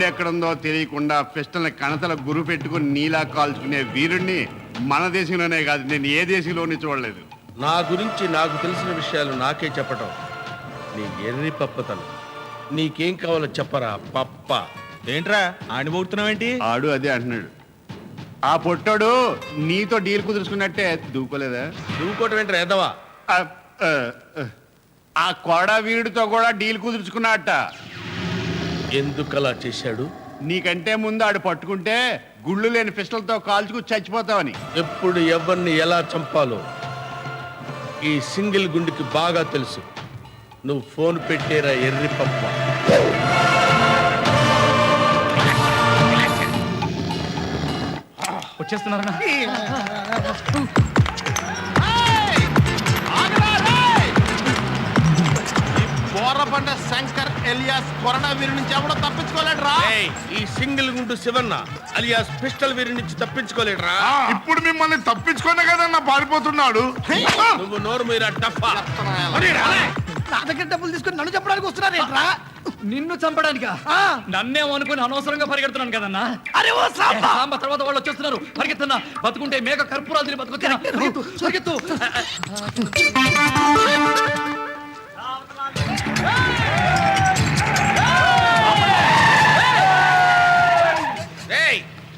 గుండె ఎక్కడుందో తెలియకుండా పిస్టల్ని కణతల గురు పెట్టుకుని నీలా కాల్చుకునే వీరుణ్ణి మన దేశంలోనే కాదు, నేను ఏ దేశంలోనే చూడలేదు. నా గురించి నాకు తెలిసిన విషయాలు నాకే చెప్పటం నీ ఎర్రి పప్పతనం. నీకేం కావాలో చెప్పరా పప్ప. ఏంట్రా ఆడి పోతున్నావేంటి? ఆడు అదే అంటున్నాడు. ఆ పొట్టాడు నీతో డీల్ కుదుర్చుకున్నట్టే దూకోలేదా? నువ్వుకోటి వెంటరా ఎదవా. ఆ, ఆ, ఆ కొడా వీరుడితో కూడా డీల్ కుదుర్చుకున్నట్ట. ఎందుకలా చేశాడు? నీకంటే ముందు ఆడు పట్టుకుంటే గుళ్ళు లేని పిస్టల్తో కాల్చుకు చచ్చిపోతావని. ఎప్పుడు ఎవరిని ఎలా చంపాలో ఈ సింగిల్ గుండెకి బాగా తెలుసు. నువ్వు ఫోన్ పెట్టేరా ఎర్రి పప్ప. వచ్చేస్తున్నారా? బోర్రపంట శంకర్ ఎలియాస్ కొరడా వీరి నుంచి ఎవడో తప్పించుకోలేడురా. ఈ సింగిల్ గుండు శివన్న అలియాస్ పిస్టల్ వీరి నుంచి తప్పించుకోలేడురా. ఇప్పుడు మిమ్మల్ని తప్పించుకునే కదన్నా పారిపోతున్నాడు. నువ్వు నోరు మీరా డఫా. నా దగ్గర డబ్బులు తీసుకుని నన్ను చెప్పడానికి వస్తున్నారేంట్రా? నిన్ను చంపడానికా? నన్నేమో అనుకుని అనవసరంగా పరిగెడుతున్నాను కదన్నా. అరే ఓ సాంబా! సాంబ తర్వాత వాళ్ళు వచ్చేస్తున్నారు. పరిగెత్తున్నా. బతుకుంటే మేక కర్పూరాలు బతుకుతున్నా. పరిగెత్తు.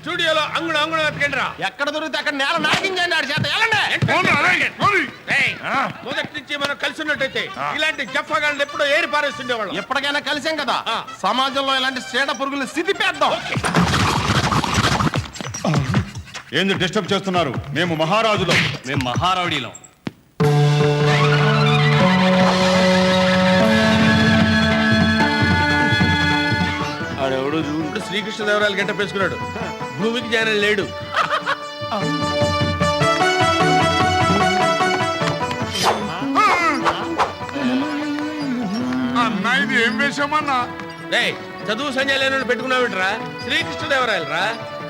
స్టూడియోలో అంగుళం అంగుళం ఎత్తుకండి రా. ఎక్కడ దొరికితే అక్కడ నేల నాకించండి ఆడి చేత. మొదటి నుంచి మనం కలిసి ఉన్నట్టయితే ఇలాంటి జఫాగాళ్ళు ఎప్పుడో ఏరి పారేస్తుండేవాళ్ళం. ఎప్పటికైనా కలిసాం కదా, సమాజంలో ఇలాంటి చీడ పురుగులు సిద్ధిపేద్దాం. ఏంది డిస్టర్బ్ చేస్తున్నారు? మేము మహారాజులం. మేము మహారౌడీలం. ఆడెవడు చూడు శ్రీకృష్ణదేవరాయలు గంట పేసుకున్నాడు. భూమికి జాయిన్ లేడు. అన్నా ఇది ఏం వేషమన్నా? రేయ్ చదువు సంజయ్ లేని పెట్టుకున్నావిట్రా? శ్రీకృష్ణదేవరాయలు రా.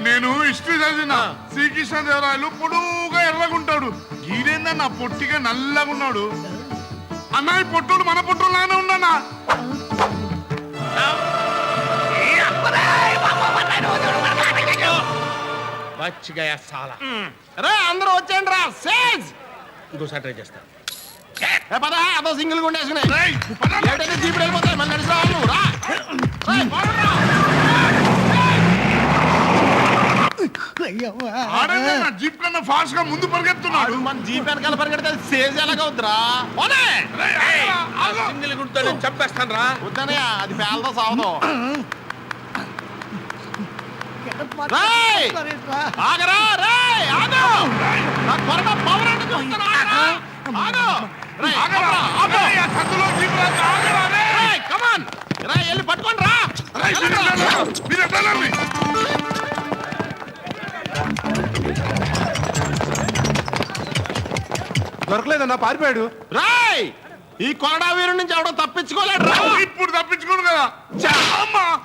నేను హిస్టరీ చదివిన. శ్రీకృష్ణదేవరాయలు పొడువుగా ఎర్రగుంటాడు, ఈడేందన్నా పొట్టిగా నల్లగా ఉన్నాడు. అన్నా ఈ పొట్టుడు మన పొట్టులానే ఉన్నానా? రే అందరూ వచ్చేయండి రా. సేజ్ ఇంకోసారి ట్రై చేస్తా. పదా అదో సింగిల్ గుండె వేసుకున్నాయి. జీపుడు వెళ్ళిపోతాయి. మన నడిచి రావాలి నువ్వు రా. ఆడేందన్నా జీప్ కన్నా ఫాస్ట్ గా ముందు పరిగెత్తున్నాడు. మన జీప్ వెనకాల పరిగెడితే సేజ్ ఎలాగవుద్దురా? సింగిల్ గుంటతో నేను చంపేస్తాను రా. వద్దనయ్యా, అది పేలతో సావదు. ఆగరా రే, ఆగు. నా కొరడ పవర్ అంటే చూస్తున్నా. ఆగు. కమాన్ రా, వెళ్ళి పట్టుకోండి రా. దొరకలేదన్నా, పారిపోయాడు. రాయ్ ఈ కొరడా వీరు నుంచి ఎవడో తప్పించుకోలేడు రా. ఇప్పుడు తప్పించుకోడు కదా.